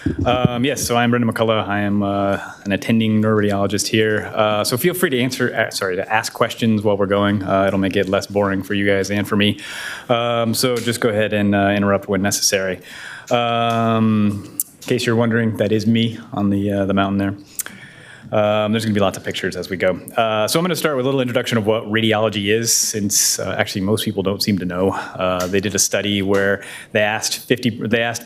Yes, so I'm Brendan McCullough. I am an attending neuroradiologist here. So feel free to ask questions while we're going. It'll make it less boring for you guys and for me. So just go ahead and interrupt when necessary. In case you're wondering, that is me on the mountain there. There's going to be lots of pictures as we go. So I'm going to start with a little introduction of what radiology is, since actually most people don't seem to know. They did a study where they asked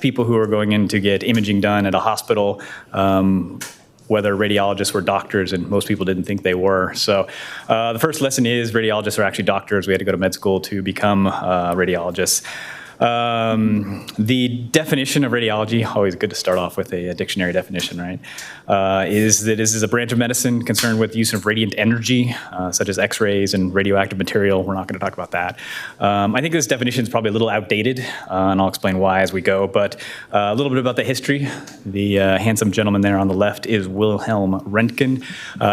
people who are going in to get imaging done at a hospital whether radiologists were doctors, and most people didn't think they were. So the first lesson is radiologists are actually doctors. We had to go to med school to become radiologists. The definition of radiology, always good to start off with a dictionary definition, right, is that this is a branch of medicine concerned with the use of radiant energy, such as X-rays and radioactive material. We're not going to talk about that. I think this definition is probably a little outdated, and I'll explain why as we go, but a little bit about the history. The handsome gentleman there on the left is Wilhelm Röntgen.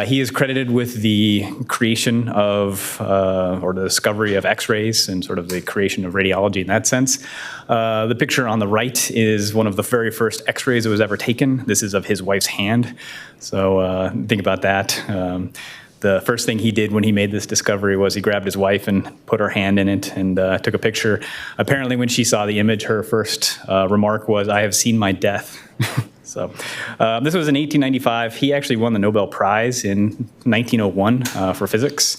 He is credited with the creation of, or the discovery of X-rays and sort of the creation of radiology in that sense. The picture on the right is one of the very first X-rays that was ever taken. This is of his wife's hand. So think about that. The first thing he did when he made this discovery was he grabbed his wife and put her hand in it and took a picture. Apparently, when she saw the image, her first remark was, "I have seen my death." So this was in 1895. He actually won the Nobel Prize in 1901 for physics.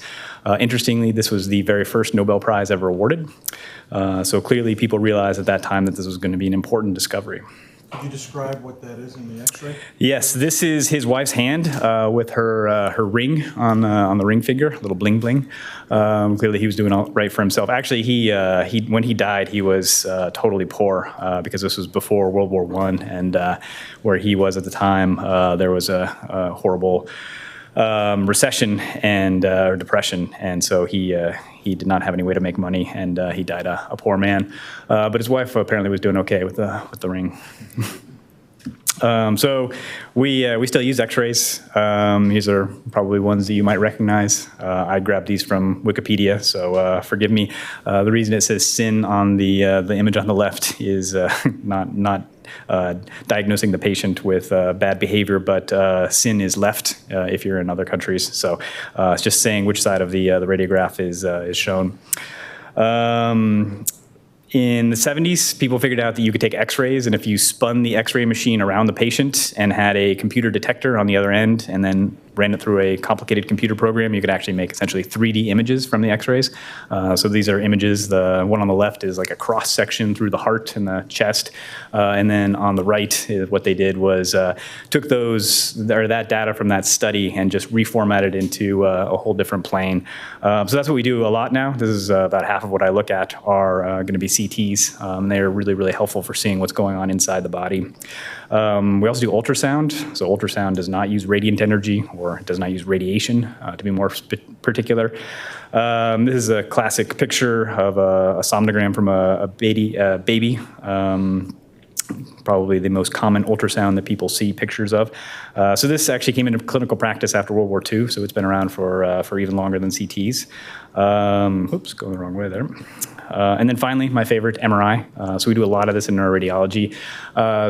Interestingly, this was the very first Nobel Prize ever awarded. So clearly people realized at that time that this was going to be an important discovery. Could you describe what that is in the X-ray? Yes, this is his wife's hand with her ring on the ring finger, a little bling bling. Clearly, he was doing all right for himself. Actually, he when he died, he was totally poor because this was before World War I, and where he was at the time, there was a horrible recession and or depression, and so he did not have any way to make money, and he died a poor man. But his wife apparently was doing okay with the ring. So we still use X-rays. These are probably ones that you might recognize. I grabbed these from Wikipedia, so forgive me. The reason it says sin on the image on the left is not diagnosing the patient with bad behavior, but sin is left if you're in other countries. So it's just saying which side of the radiograph is shown. In the 70s, people figured out that you could take X-rays, and if you spun the X-ray machine around the patient and had a computer detector on the other end and then ran it through a complicated computer program, you could actually make essentially 3D images from the X-rays. So these are images. The one on the left is like a cross-section through the heart and the chest. And then on the right, what they did was took that data from that study and just reformatted into a whole different plane. So that's what we do a lot now. This is about half of what I look at are going to be CTs. They're really, really helpful for seeing what's going on inside the body. We also do ultrasound. So ultrasound does not use radiant energy, or it does not use radiation, to be more particular. This is a classic picture of a somnogram from a baby. Probably the most common ultrasound that people see pictures of. So this actually came into clinical practice after World War II, so it's been around for even longer than CTs. Oops, going the wrong way there. And then finally, my favorite, MRI. So we do a lot of this in neuroradiology.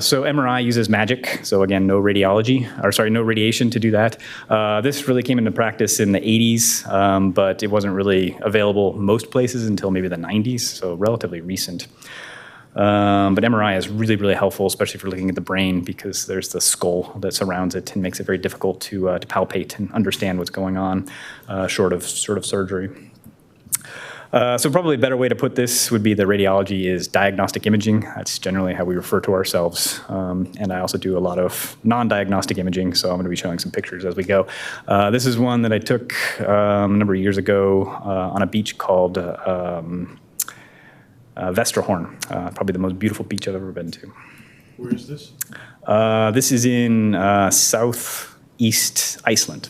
So MRI uses magic. So again, no radiation to do that. This really came into practice in the 80s, but it wasn't really available most places until maybe the 90s, so relatively recent. But MRI is really, really helpful, especially for looking at the brain, because there's the skull that surrounds it and makes it very difficult to palpate and understand what's going on, short of surgery. So probably a better way to put this would be that radiology is diagnostic imaging. That's generally how we refer to ourselves. And I also do a lot of non-diagnostic imaging, so I'm going to be showing some pictures as we go. This is one that I took a number of years ago on a beach called Vesterhorn, probably the most beautiful beach I've ever been to. Where is this? This is in southeast Iceland.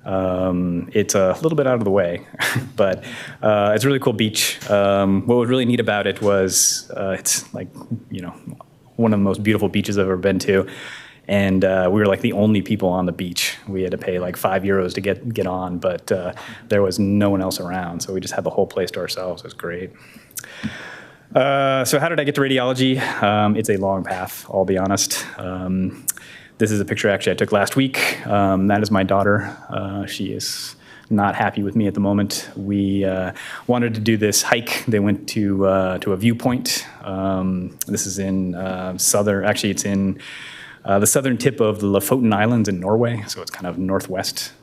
It's a little bit out of the way, but it's a really cool beach. What was really neat about it was it's like, one of the most beautiful beaches I've ever been to. And we were like the only people on the beach. We had to pay like €5 to get on, but there was no one else around. So we just had the whole place to ourselves. It was great. So how did I get to radiology? It's a long path, I'll be honest. This is a picture actually I took last week. That is my daughter. She is not happy with me at the moment. We wanted to do this hike. They went to a viewpoint. This is in it's in the southern tip of the Lofoten Islands in Norway, so it's kind of northwest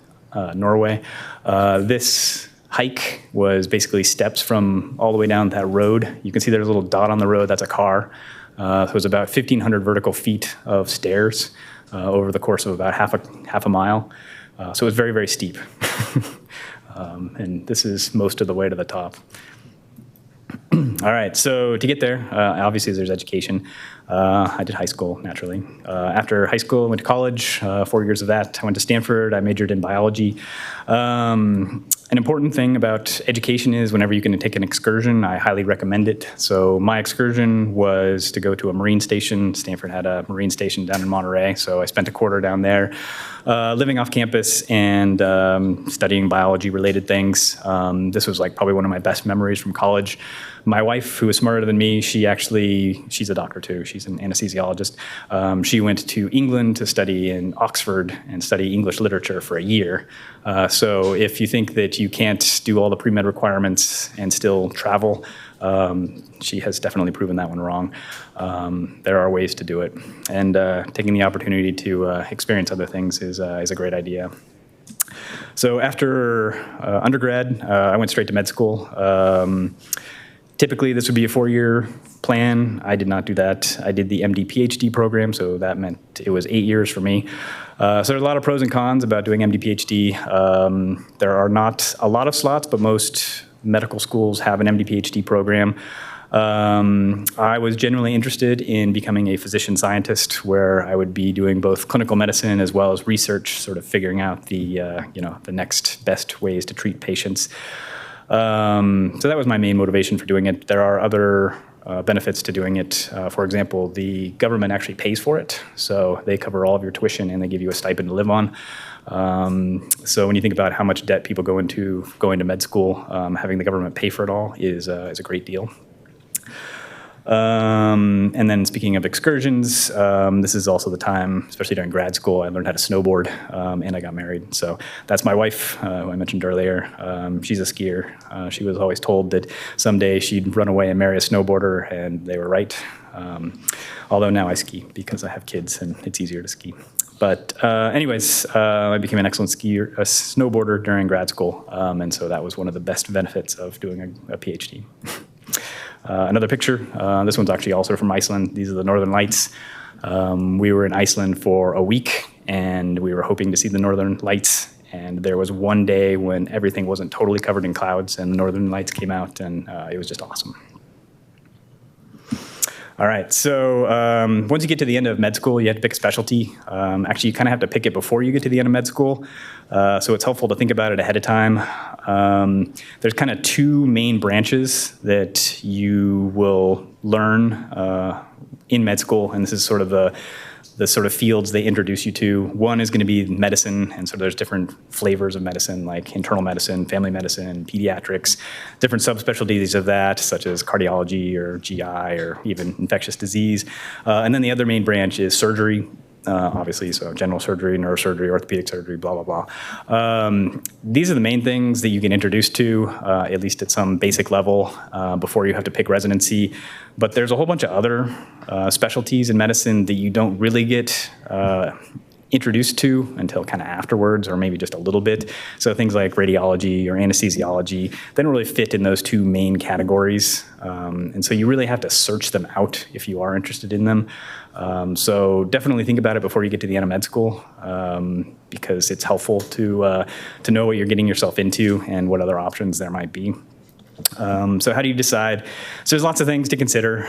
Norway. This hike was basically steps from all the way down that road. You can see there's a little dot on the road, that's a car. So it was about 1,500 vertical feet of stairs over the course of about half a mile. So it was very, very steep. And this is most of the way to the top. All right, so to get there, obviously there's education. I did high school, naturally. After high school, I went to college, 4 years of that. I went to Stanford, I majored in biology. An important thing about education is whenever you can take an excursion, I highly recommend it. So my excursion was to go to a marine station. Stanford had a marine station down in Monterey, so I spent a quarter down there, living off campus and studying biology-related things. This was like probably one of my best memories from college. My wife, who was smarter than me, she's a doctor too. She's an anesthesiologist. She went to England to study in Oxford and study English literature for a year. So if you think that you can't do all the pre-med requirements and still travel, she has definitely proven that one wrong. There are ways to do it. And taking the opportunity to experience other things is a great idea. So after undergrad, I went straight to med school. Typically, this would be a 4-year plan. I did not do that. I did the MD PhD program, so that meant it was 8 years for me. So there's a lot of pros and cons about doing MD PhD. There are not a lot of slots, but most medical schools have an MD PhD program. I was genuinely interested in becoming a physician scientist, where I would be doing both clinical medicine as well as research, sort of figuring out the next best ways to treat patients. So that was my main motivation for doing it. There are other benefits to doing it. For example, the government actually pays for it, so they cover all of your tuition and they give you a stipend to live on. So when you think about how much debt people go into going to med school, having the government pay for it all is a great deal. And then speaking of excursions, this is also the time, especially during grad school, I learned how to snowboard, and I got married. So that's my wife, who I mentioned earlier. She's a skier. She was always told that someday she'd run away and marry a snowboarder, and they were right. Although now I ski because I have kids and it's easier to ski. But anyways, I became an excellent skier, a snowboarder during grad school, and so that was one of the best benefits of doing a PhD. Another picture, this one's actually also from Iceland. These are the Northern Lights. We were in Iceland for a week, and we were hoping to see the Northern Lights. And there was one day when everything wasn't totally covered in clouds, and the Northern Lights came out, and it was just awesome. All right, so once you get to the end of med school, you have to pick a specialty. Actually, you kind of have to pick it before you get to the end of med school, so it's helpful to think about it ahead of time. There's kind of two main branches that you will learn in med school, and this is sort of the sort of fields they introduce you to. One is going to be medicine, and so there's different flavors of medicine, like internal medicine, family medicine, pediatrics, different subspecialties of that, such as cardiology or GI or even infectious disease. And then the other main branch is surgery, obviously, so general surgery, neurosurgery, orthopedic surgery, blah, blah, blah. These are the main things that you get introduced to, at least at some basic level, before you have to pick residency. But there's a whole bunch of other specialties in medicine that you don't really get introduced to until kind of afterwards, or maybe just a little bit. So things like radiology or anesthesiology, they don't really fit in those two main categories. And so you really have to search them out if you are interested in them. So definitely think about it before you get to the end of med school, because it's helpful to know what you're getting yourself into and what other options there might be. So how do you decide? So there's lots of things to consider.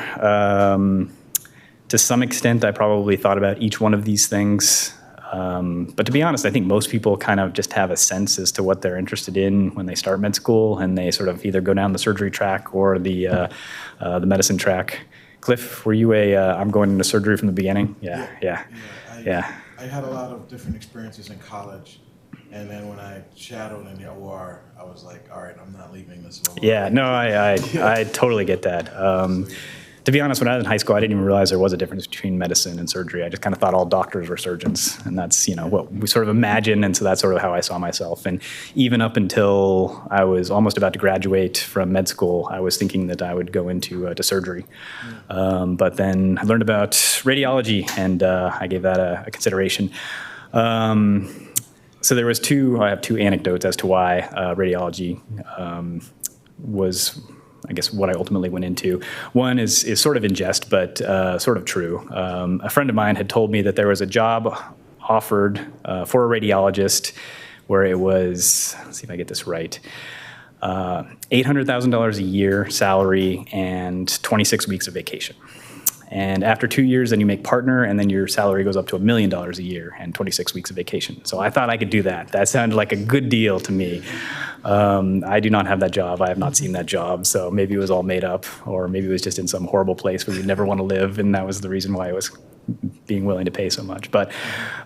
To some extent, I probably thought about each one of these things. But to be honest, I think most people kind of just have a sense as to what they're interested in when they start med school, and they sort of either go down the surgery track or the medicine track. Cliff, were you I'm going into surgery from the beginning? Yeah. I had a lot of different experiences in college, And then when I shadowed in the OR, I was like, all right, I'm not leaving this alone. Yeah, no, I totally get that. To be honest, when I was in high school, I didn't even realize there was a difference between medicine and surgery. I just kind of thought all doctors were surgeons, and that's what we sort of imagine, and so that's sort of how I saw myself. And even up until I was almost about to graduate from med school, I was thinking that I would go into to surgery. But then I learned about radiology, and I gave that a consideration. So there was I have two anecdotes as to why radiology was, I guess, what I ultimately went into. One is sort of in jest, but sort of true. A friend of mine had told me that there was a job offered for a radiologist where it was, let's see if I get this right, $800,000 a year salary and 26 weeks of vacation. And after 2 years, then you make partner, and then your salary goes up to $1 million a year and 26 weeks of vacation. So I thought I could do that. That sounded like a good deal to me. I do not have that job. I have not seen that job. So maybe it was all made up, or maybe it was just in some horrible place where you never want to live, and that was the reason why it was being willing to pay so much. But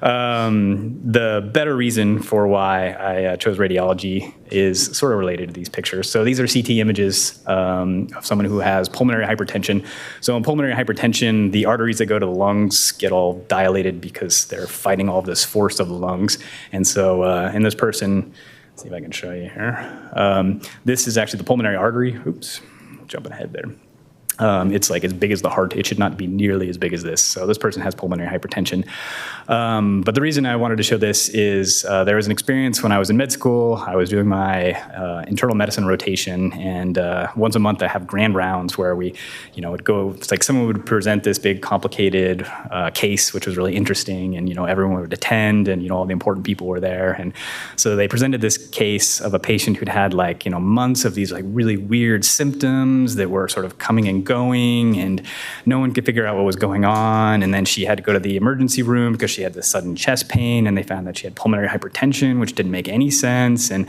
the better reason for why I chose radiology is sort of related to these pictures. So these are CT images of someone who has pulmonary hypertension. So in pulmonary hypertension, the arteries that go to the lungs get all dilated because they're fighting all this force of the lungs. And so in this person, let's see if I can show you here. This is actually the pulmonary artery. Oops, jumping ahead there. It's like as big as the heart. It should not be nearly as big as this. So this person has pulmonary hypertension. But the reason I wanted to show this is there was an experience when I was in med school. I was doing my internal medicine rotation, and once a month I have grand rounds where we, would go. It's like someone would present this big, complicated case, which was really interesting, and everyone would attend, and all the important people were there. And so they presented this case of a patient who'd had months of these really weird symptoms that were sort of coming and going, and no one could figure out what was going on. And then she had to go to the emergency room because she had this sudden chest pain, and they found that she had pulmonary hypertension, which didn't make any sense. And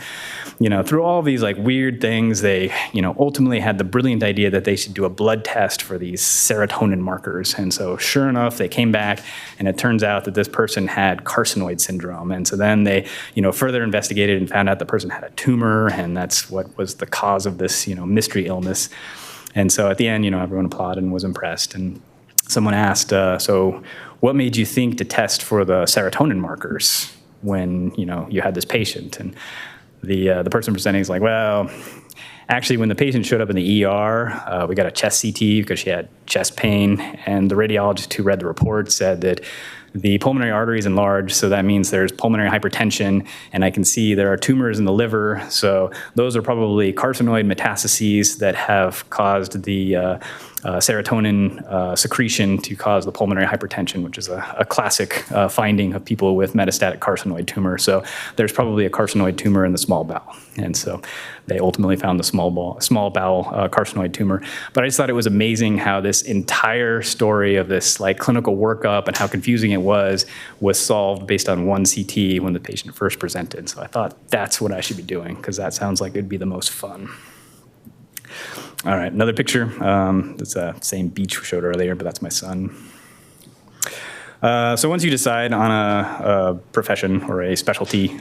through all these weird things, they ultimately had the brilliant idea that they should do a blood test for these serotonin markers. And so sure enough, they came back, and it turns out that this person had carcinoid syndrome. And so then they further investigated and found out the person had a tumor, and that's what was the cause of this mystery illness. And so at the end, everyone applauded and was impressed. And someone asked, so what made you think to test for the serotonin markers when, you had this patient? And the person presenting is like, well, actually, when the patient showed up in the ER, we got a chest CT because she had chest pain. And the radiologist who read the report said that the pulmonary artery is enlarged, so that means there's pulmonary hypertension, and I can see there are tumors in the liver, so those are probably carcinoid metastases that have caused the serotonin secretion to cause the pulmonary hypertension, which is a classic finding of people with metastatic carcinoid tumor. So there's probably a carcinoid tumor in the small bowel, and so they ultimately found the small bowel carcinoid tumor. But I just thought it was amazing how this entire story of this clinical workup and how confusing it was solved based on one CT when the patient first presented. So I thought that's what I should be doing, because that sounds like it'd be the most fun. All right, another picture. It's the same beach we showed earlier, but that's my son. So once you decide on a profession or a specialty,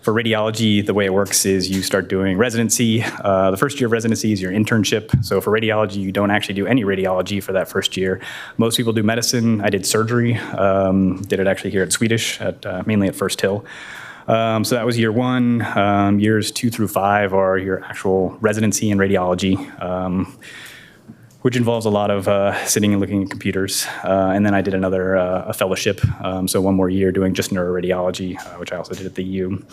for radiology, the way it works is you start doing residency. The first year of residency is your internship. So for radiology, you don't actually do any radiology for that first year. Most people do medicine. I did surgery. Did it actually here at Swedish, mainly at First Hill. So that was year one. Years 2 through 5 are your actual residency in radiology, which involves a lot of sitting and looking at computers. And then I did another a fellowship, so one more year doing just neuroradiology, which I also did at the U.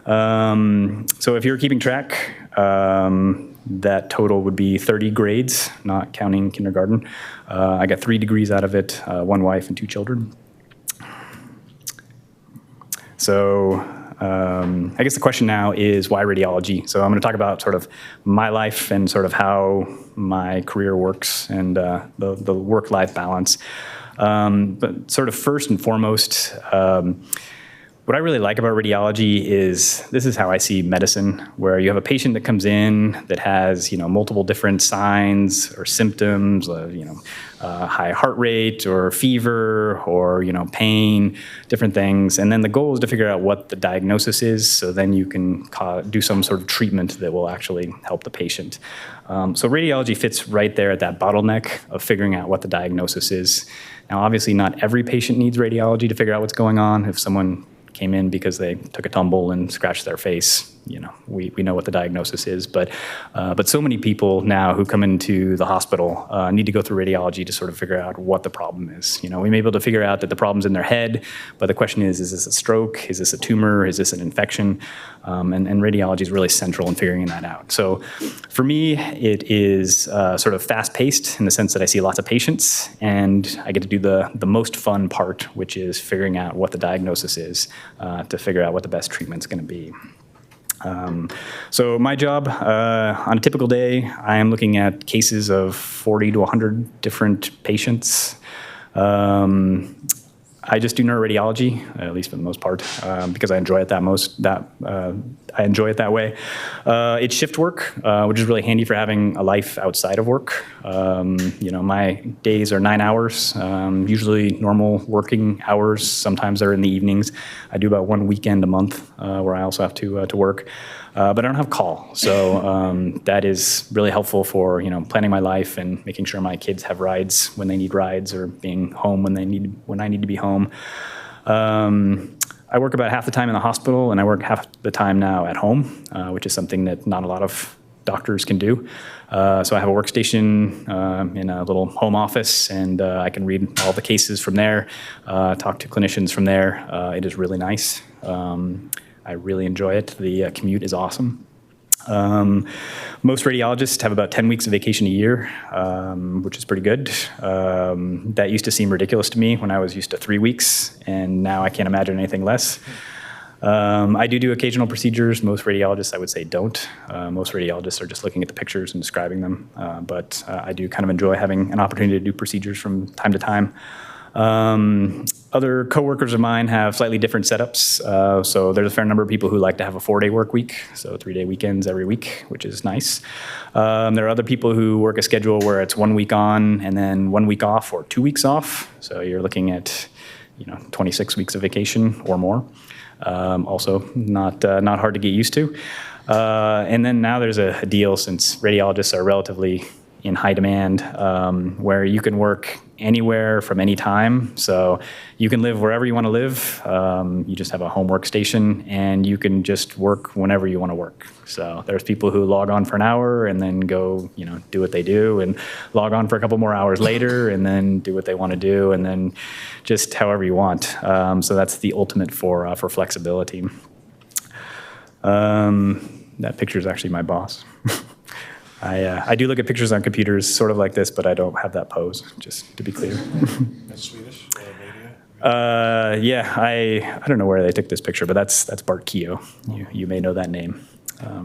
So if you're keeping track, that total would be 30 grades, not counting kindergarten. I got 3 degrees out of it, 1 wife and 2 children. So I guess the question now is, why radiology? So I'm going to talk about sort of my life and sort of how my career works and the work-life balance. But sort of first and foremost, What I really like about radiology is this is how I see medicine, where you have a patient that comes in that has, multiple different signs or symptoms, high heart rate or fever or, pain, different things. And then the goal is to figure out what the diagnosis is, so then you can do some sort of treatment that will actually help the patient. So radiology fits right there at that bottleneck of figuring out what the diagnosis is. Now, obviously, not every patient needs radiology to figure out what's going on. If someone came in because they took a tumble and scratched their face, we know what the diagnosis is. But so many people now who come into the hospital need to go through radiology to sort of figure out what the problem is. We may be able to figure out that the problem's in their head, but the question is this a stroke? Is this a tumor? Is this an infection? And radiology is really central in figuring that out. So for me, it is sort of fast-paced in the sense that I see lots of patients, and I get to do the most fun part, which is figuring out what the diagnosis is to figure out what the best treatment's going to be. So my job, on a typical day, I am looking at cases of 40 to 100 different patients. I just do neuroradiology, at least for the most part, because I enjoy it I enjoy it that way. It's shift work, which is really handy for having a life outside of work. My days are 9 hours, usually normal working hours. Sometimes they're in the evenings. I do about one weekend a month where I also have to work. But I don't have call, so that is really helpful for planning my life and making sure my kids have rides when they need rides, or being home when I need to be home. I work about half the time in the hospital, and I work half the time now at home, which is something that not a lot of doctors can do. So I have a workstation in a little home office, and I can read all the cases from there, talk to clinicians from there. It is really nice. I really enjoy it. The commute is awesome. Most radiologists have about 10 weeks of vacation a year, which is pretty good. That used to seem ridiculous to me when I was used to 3 weeks, and now I can't imagine anything less. I do occasional procedures. Most radiologists, I would say, don't. Most radiologists are just looking at the pictures and describing them, but I do kind of enjoy having an opportunity to do procedures from time to time. Other coworkers of mine have slightly different setups. So there's a fair number of people who like to have a 4-day work week, so 3-day weekends every week, which is nice. There are other people who work a schedule where it's 1 week on and then 1 week off, or 2 weeks off. So you're looking at 26 weeks of vacation or more. Also not hard to get used to. And then now there's a deal, since radiologists are relatively in high demand, where you can work anywhere from any time. So you can live wherever you want to live. You just have a home workstation, and you can just work whenever you want to work. So there's people who log on for an hour and then go, do what they do, and log on for a couple more hours later and then do what they want to do, and then just however you want. So that's the ultimate for flexibility. That picture is actually my boss. I do look at pictures on computers sort of like this, but I don't have that pose, just to be clear. That's Swedish? Yeah, I don't know where they took this picture, but that's Bart Keogh. You may know that name.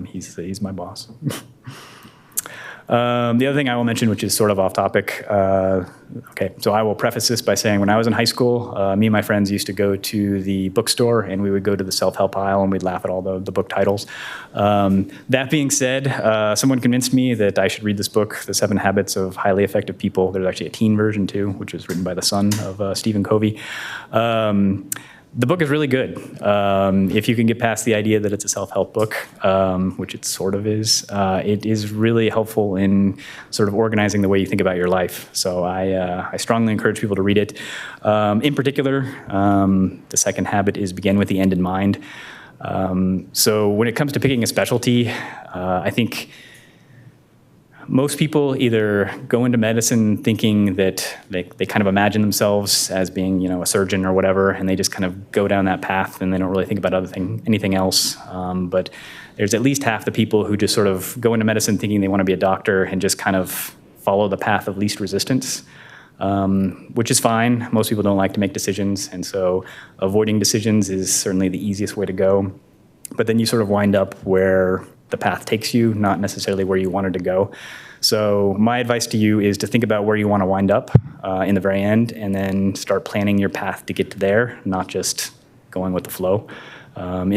He's my boss. The other thing I will mention, which is sort of off topic, so I will preface this by saying when I was in high school, me and my friends used to go to the bookstore, and we would go to the self-help aisle, and we'd laugh at all the book titles. That being said, someone convinced me that I should read this book, The 7 Habits of Highly Effective People. There's actually a teen version too, which was written by the son of Stephen Covey. The book is really good. If you can get past the idea that it's a self-help book, which it sort of is, it is really helpful in sort of organizing the way you think about your life. So I strongly encourage people to read it. In particular, the second habit is begin with the end in mind. So when it comes to picking a specialty, I think most people either go into medicine thinking that they kind of imagine themselves as being, a surgeon or whatever, and they just kind of go down that path, and they don't really think about anything else. But there's at least half the people who just sort of go into medicine thinking they want to be a doctor and just kind of follow the path of least resistance, which is fine. Most people don't like to make decisions, and so avoiding decisions is certainly the easiest way to go. But then you sort of wind up where the path takes you, not necessarily where you wanted to go. So my advice to you is to think about where you want to wind up in the very end, and then start planning your path to get to there, not just going with the flow.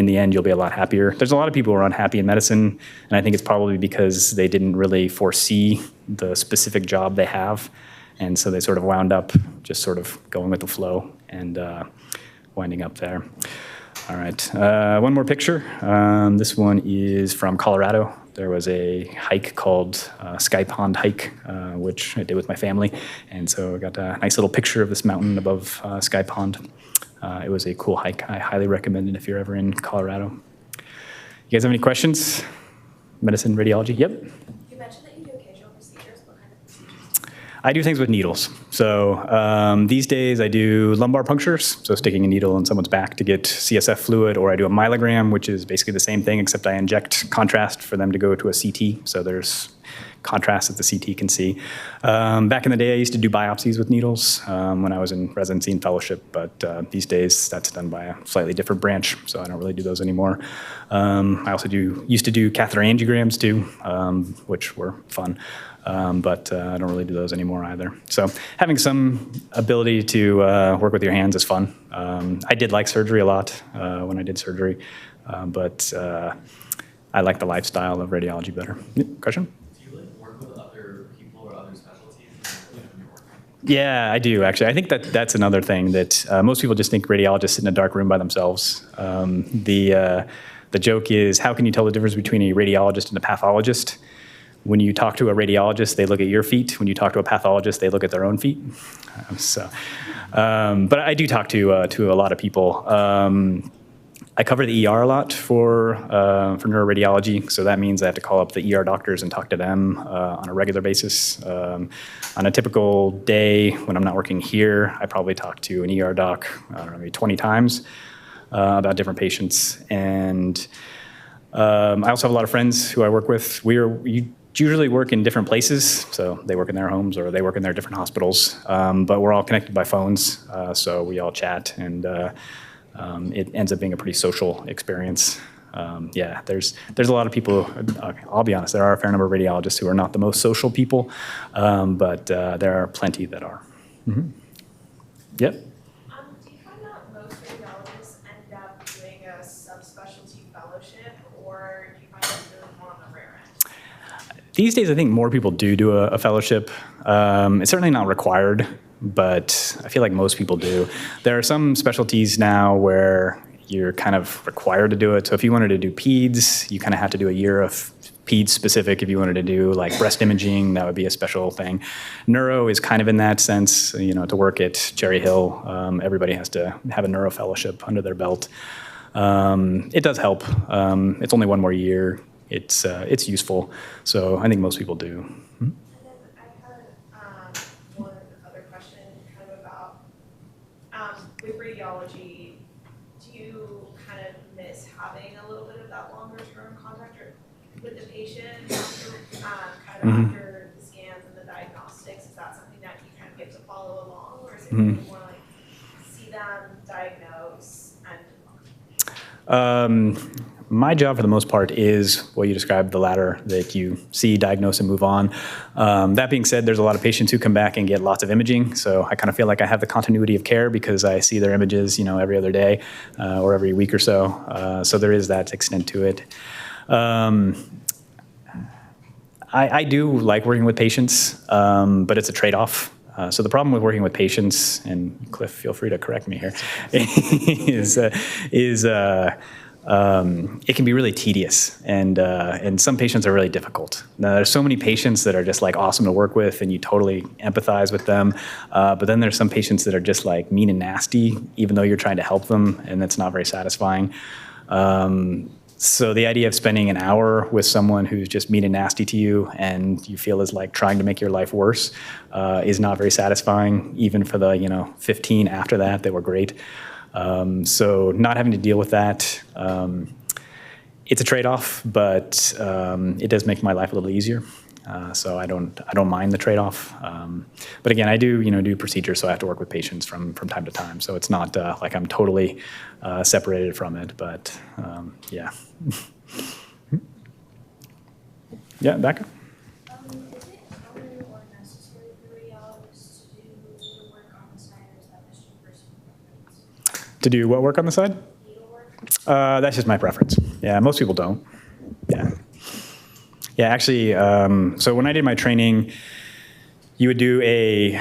In the end, you'll be a lot happier. There's a lot of people who are unhappy in medicine, and I think it's probably because they didn't really foresee the specific job they have, and so they sort of wound up just sort of going with the flow and winding up there. All right, one more picture. This one is from Colorado. There was a hike called Sky Pond Hike, which I did with my family, and so I got a nice little picture of this mountain above Sky Pond. It was a cool hike. I highly recommend it if you're ever in Colorado. You guys have any questions? Medicine, radiology? Yep. You mentioned that you do occasional procedures. What kind of procedures? I do things with needles. So these days I do lumbar punctures, so sticking a needle in someone's back to get CSF fluid, or I do a myelogram, which is basically the same thing, except I inject contrast for them to go to a CT. So there's contrast that the CT can see. Back in the day, I used to do biopsies with needles when I was in residency and fellowship, but these days that's done by a slightly different branch, so I don't really do those anymore. I also used to do catheter angiograms too, which were fun, but I don't really do those anymore either. So having some ability to work with your hands is fun. I did like surgery a lot when I did surgery, but I like the lifestyle of radiology better. Question? Yeah, I do, actually. I think that's another thing that most people just think radiologists sit in a dark room by themselves. The joke is, how can you tell the difference between a radiologist and a pathologist? When you talk to a radiologist, they look at your feet. When you talk to a pathologist, they look at their own feet. But I do talk to a lot of people. I cover the ER a lot for neuroradiology, so that means I have to call up the ER doctors and talk to them on a regular basis. On a typical day when I'm not working here, I probably talk to an ER doc, I don't know, maybe 20 times about different patients. And I also have a lot of friends who I work with. We usually work in different places, so they work in their homes or they work in their different hospitals, but we're all connected by phones, so we all chat, and it ends up being a pretty social experience. Yeah, there's a lot of people, I'll be honest, there are a fair number of radiologists who are not the most social people, but there are plenty that are. Mm-hmm. Yep. Do you find that most radiologists end up doing a subspecialty fellowship, or do you find it's really more on the rare end? These days, I think more people do a fellowship. It's certainly not required, but I feel like most people do. There are some specialties now where you're kind of required to do it. So if you wanted to do peds, you kind of have to do a year of peds specific. If you wanted to do like breast imaging, that would be a special thing. Neuro is kind of in that sense, to work at Cherry Hill, everybody has to have a neuro fellowship under their belt. It does help. It's only one more year. It's useful. So I think most people do. Hmm? And then I had one other question kind of about, with radiology, do you kind of miss having a little bit of that longer term contact with the patient after, after the scans and the diagnostics? Is that something that you kind of get to follow along, or is it really more like see them, diagnose, and my job, for the most part, is what you described, the latter, that you see, diagnose, and move on. That being said, there's a lot of patients who come back and get lots of imaging, so I kind of feel like I have the continuity of care because I see their images, every other day or every week or so. So there is that extent to it. I do like working with patients, but it's a trade-off. So the problem with working with patients, and Cliff, feel free to correct me here, is it can be really tedious, and some patients are really difficult. Now, there's so many patients that are just like awesome to work with, and you totally empathize with them. But then there's some patients that are just like mean and nasty, even though you're trying to help them, and that's not very satisfying. So the idea of spending an hour with someone who's just mean and nasty to you and you feel is like trying to make your life worse is not very satisfying, even for the 15 after that were great. So not having to deal with that, it's a trade-off, but it does make my life a little easier. So I don't mind the trade-off. But again, I do procedures, so I have to work with patients from time to time. So it's not like I'm totally separated from it, but yeah. Yeah, Becca? Is it common or necessary for radiologists to do the work on the side, or is that just your personal preference? To do what work on the side? needlework? That's just my preference. Yeah, most people don't. Yeah. Yeah, actually, so when I did my training, you would do a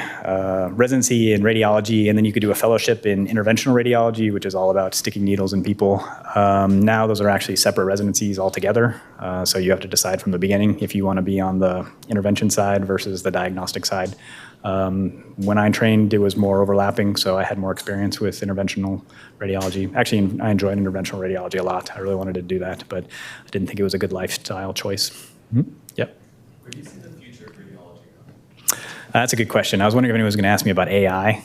residency in radiology, and then you could do a fellowship in interventional radiology, which is all about sticking needles in people. Now those are actually separate residencies altogether. So you have to decide from the beginning if you want to be on the intervention side versus the diagnostic side. When I trained, it was more overlapping, so I had more experience with interventional radiology. Actually, I enjoyed interventional radiology a lot. I really wanted to do that, but I didn't think it was a good lifestyle choice. Yep. Where do you see the future of radiology going? That's a good question. I was wondering if anyone was going to ask me about AI,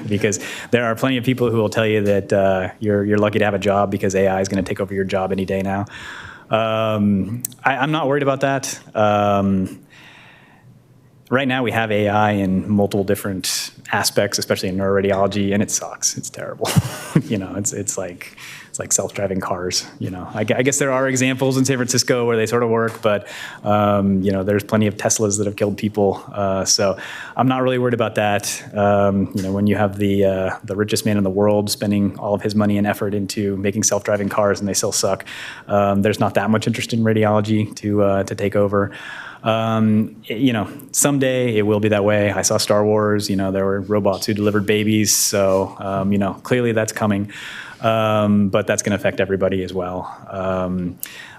because there are plenty of people who will tell you that you're lucky to have a job because AI is going to take over your job any day now. I'm not worried about that. Right now, we have AI in multiple different aspects, especially in neuroradiology, and it sucks. It's terrible. It's like self-driving cars. I guess there are examples in San Francisco where they sort of work, but there's plenty of Teslas that have killed people. So I'm not really worried about that. When you have the richest man in the world spending all of his money and effort into making self-driving cars and they still suck, there's not that much interest in radiology to take over. Someday it will be that way. I saw Star Wars, there were robots who delivered babies. So, clearly that's coming. But that's going to affect everybody as well.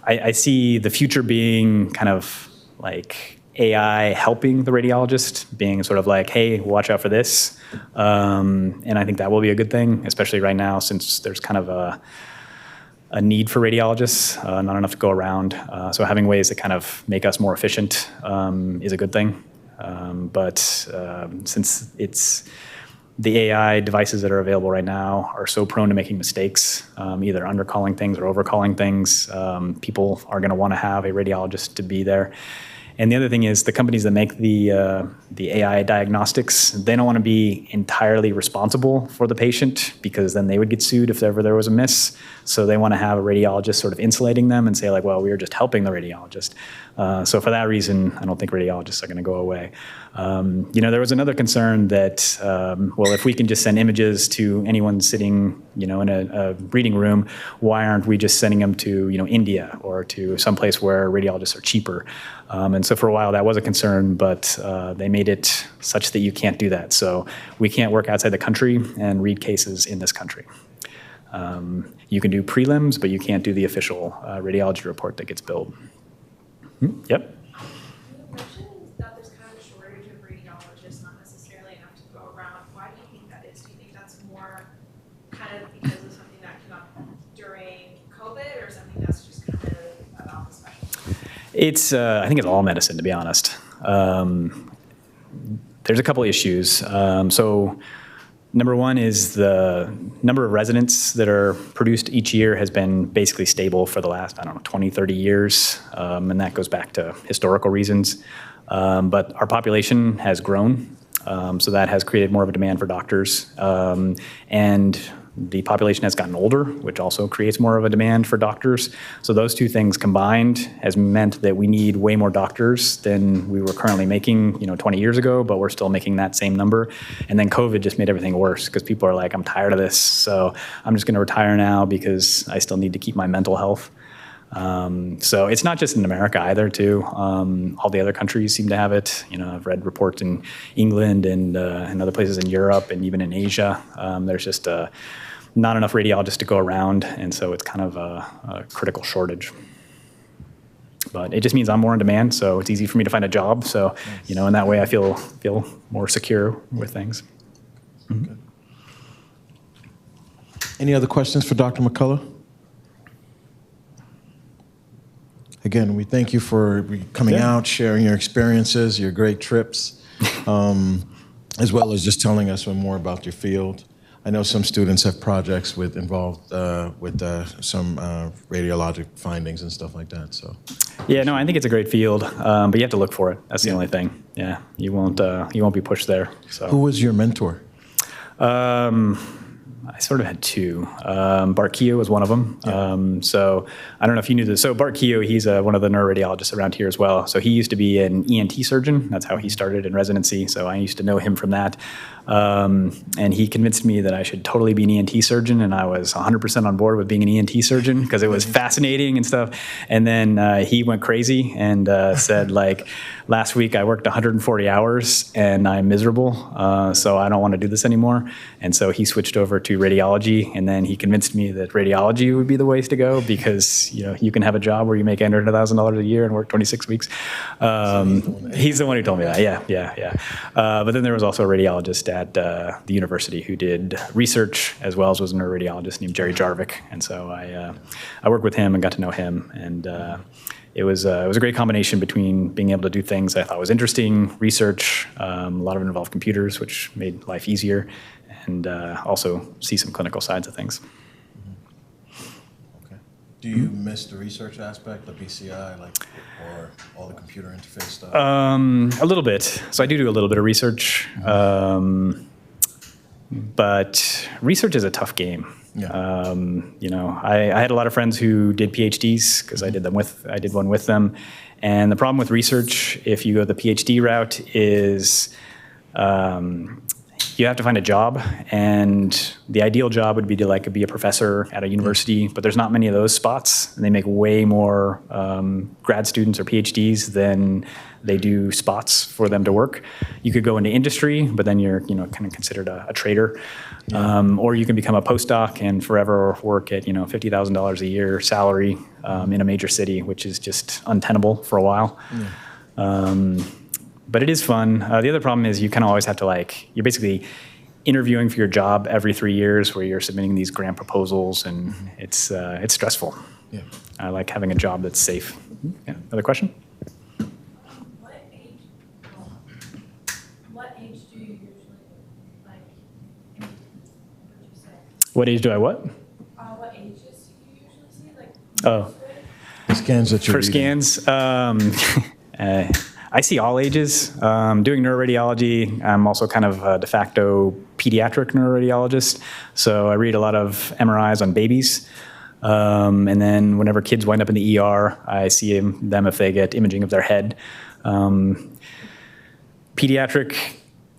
I see the future being kind of like AI helping the radiologist, being sort of like, hey, watch out for this. And I think that will be a good thing, especially right now since there's kind of a need for radiologists, not enough to go around. So having ways that kind of make us more efficient is a good thing. But since the AI devices that are available right now are so prone to making mistakes, either undercalling things or overcalling things, people are going to want to have a radiologist to be there. And the other thing is the companies that make the AI diagnostics, they don't want to be entirely responsible for the patient because then they would get sued if ever there was a miss. So they want to have a radiologist sort of insulating them and say like, well, we were just helping the radiologist. So for that reason, I don't think radiologists are going to go away. There was another concern that, if we can just send images to anyone sitting, in a reading room, why aren't we just sending them to, India or to someplace where radiologists are cheaper? And so for a while that was a concern, but they made it such that you can't do that. So we can't work outside the country and read cases in this country. You can do prelims, but you can't do the official radiology report that gets billed. Yep. You mentioned that there's kind of a shortage of radiologists, not necessarily enough to go around. Why do you think that is? Do you think that's more kind of because of something that came up during COVID or something that's just kind of about the specialty? I think it's all medicine, to be honest. There's a couple issues. So number one is the number of residents that are produced each year has been basically stable for the last, 20, 30 years. And that goes back to historical reasons. But our population has grown. So that has created more of a demand for doctors. And the population has gotten older, which also creates more of a demand for doctors. So those two things combined has meant that we need way more doctors than we were currently making, 20 years ago, but we're still making that same number. And then COVID just made everything worse because people are like, I'm tired of this. So I'm just going to retire now because I still need to keep my mental health. So it's not just in America either, too. All the other countries seem to have it. I've read reports in England and other places in Europe and even in Asia. There's just not enough radiologists to go around, and so it's kind of a critical shortage. But it just means I'm more in demand, so it's easy for me to find a job. So, in that way, I feel more secure with things. Mm-hmm. Any other questions for Dr. McCullough? Again, we thank you for coming out, sharing your experiences, your great trips, as well as just telling us more about your field. I know some students have projects involved with some radiologic findings and stuff like that. So, yeah, no, I think it's a great field, but you have to look for it. That's the only thing. Yeah, you won't be pushed there. So, who was your mentor? I sort of had two. Bart Keogh was one of them. So I don't know if you knew this. So Bart Keogh, he's one of the neuroradiologists around here as well. So he used to be an ENT surgeon. That's how he started in residency. So I used to know him from that. And he convinced me that I should totally be an ENT surgeon, and I was 100% on board with being an ENT surgeon because it was fascinating and stuff. And then he went crazy and said, like, last week I worked 140 hours and I'm miserable, so I don't want to do this anymore. And so he switched over to radiology, and then he convinced me that radiology would be the ways to go because, you know, you can have a job where you make $800,000 a year and work 26 weeks. He's the one who told me that. Yeah. But then there was also a radiologist at the university who did research as well as was a neuroradiologist named Jerry Jarvik. And so I worked with him and got to know him. And it was a great combination between being able to do things I thought was interesting, research, a lot of it involved computers, which made life easier, and also see some clinical sides of things. Okay. Do you miss the research aspect, the BCI, or all the computer interface stuff? A little bit. So I do a little bit of research, but research is a tough game. Yeah. You know, I had a lot of friends who did PhDs because I did one with them. And the problem with research, if you go the PhD route, is you have to find a job, and the ideal job would be to be a professor at a university, but there's not many of those spots, and they make way more grad students or PhDs than they do spots for them to work. You could go into industry, but then you're kind of considered a trader, or you can become a postdoc and forever work at $50,000 a year salary in a major city, which is just untenable for a while. Yeah. But it is fun. The other problem is you kind of always have to you're basically interviewing for your job every 3 years where you're submitting these grant proposals, and it's stressful. Yeah. I like having a job that's safe. Yeah. Another question? What age do you usually would you say? What age do I what? What ages do you usually see? Oh. The scans that you're For reading. scans, I see all ages. Doing neuroradiology, I'm also kind of a de facto pediatric neuroradiologist. So I read a lot of MRIs on babies. And then whenever kids wind up in the ER, I see them if they get imaging of their head. Pediatric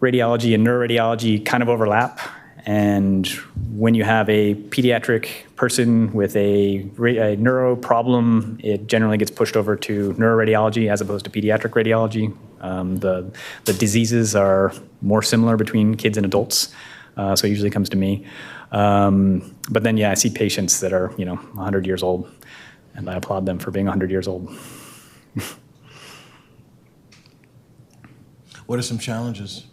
radiology and neuroradiology kind of overlap. And when you have a pediatric person with a neuro problem, it generally gets pushed over to neuroradiology as opposed to pediatric radiology. The diseases are more similar between kids and adults, so it usually comes to me. But then, I see patients that are 100 years old, and I applaud them for being 100 years old. What are some challenges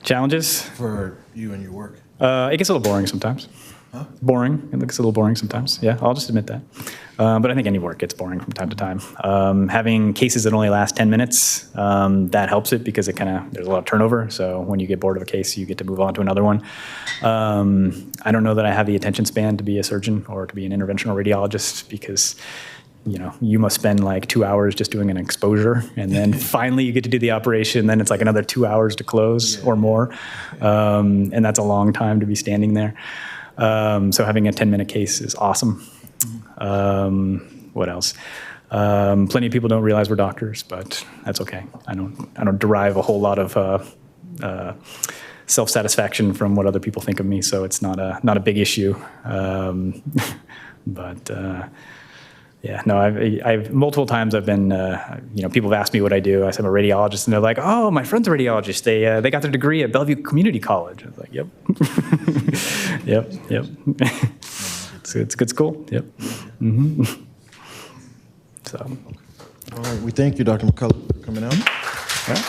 Challenges? for you and your work? It gets a little boring sometimes. Huh? Boring. It looks a little boring sometimes. Yeah, I'll just admit that. But I think any work gets boring from time to time. Having cases that only last 10 minutes, that helps it because there's a lot of turnover. So when you get bored of a case, you get to move on to another one. I don't know that I have the attention span to be a surgeon or to be an interventional radiologist because you must spend 2 hours just doing an exposure, and then finally you get to do the operation. Then it's another 2 hours to close or more, and that's a long time to be standing there. So having a 10-minute case is awesome. What else? Plenty of people don't realize we're doctors, but that's okay. I don't derive a whole lot of self-satisfaction from what other people think of me, so it's not a big issue. I've multiple times I've been, people have asked me what I do. I said I'm a radiologist, and they're like, "Oh, my friend's a radiologist. They got their degree at Bellevue Community College." I was like, "Yep, yep." It's a good school. Yep. Mm-hmm. So. All right, we thank you, Dr. McCullough, for coming out. Yeah.